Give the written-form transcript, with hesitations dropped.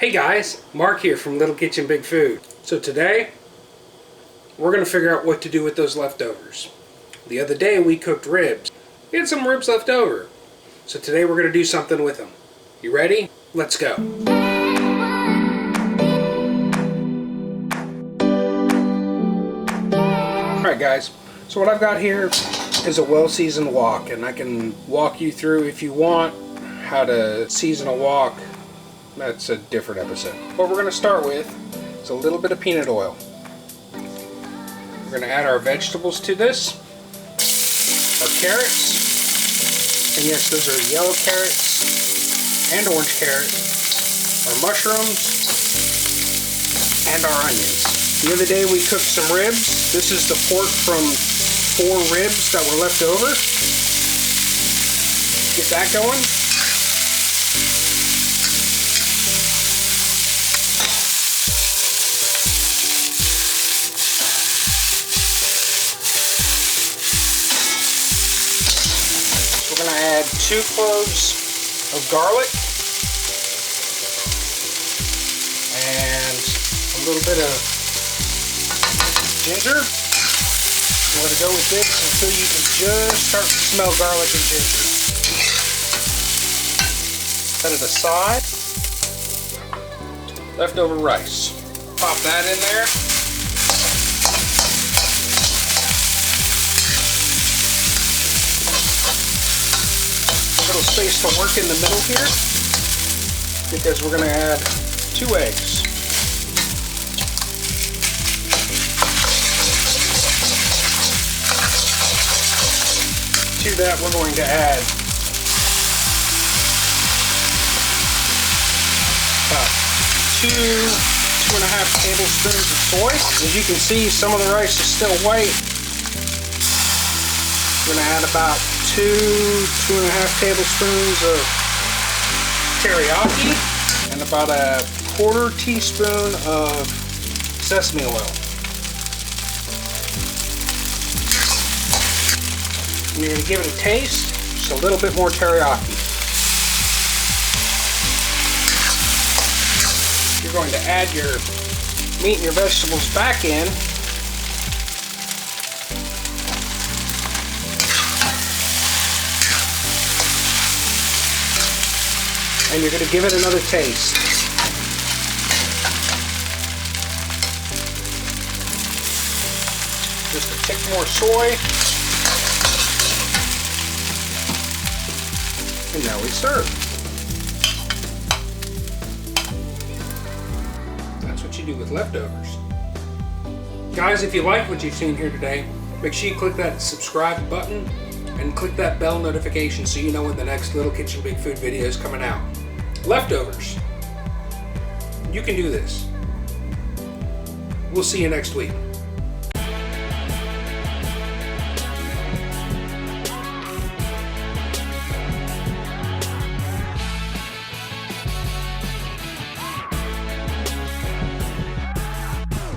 Hey guys, Mark here from Little Kitchen Big Food. So today, we're going to figure out what to do with those leftovers. The other day we cooked ribs. We had some ribs left over. So today we're going to do something with them. You ready? Let's go. Alright guys, so what I've got here is a well-seasoned wok, and I can walk you through, if you want, how to season a wok. That's a different episode. What we're going to start with is a little bit of peanut oil. We're going to add our vegetables to this. Our carrots. And yes, those are yellow carrots and orange carrots. Our mushrooms. And our onions. The other day we cooked some ribs. This is the pork from 4 ribs that were left over. Get that going. We're going to add 2 cloves of garlic and a little bit of ginger. We're going to go with this until you can just start to smell garlic and ginger. Set it aside. Leftover rice. Pop that in there. Little space to work in the middle here, because we're going to add 2 eggs. To that we're going to add about 2.5 tablespoons of soy. As you can see, some of the rice is still white. We're going to add about 2.5 tablespoons of teriyaki and about a 1/4 teaspoon of sesame oil. And you're going to give it a taste, just a little bit more teriyaki. You're going to add your meat and your vegetables back in. And you're going to give it another taste. Just a tick more soy. And now we serve. That's what you do with leftovers. Guys, if you like what you've seen here today, make sure you click that subscribe button and click that bell notification so you know when the next Little Kitchen Big Food video is coming out. Leftovers. You can do this. We'll see you next week.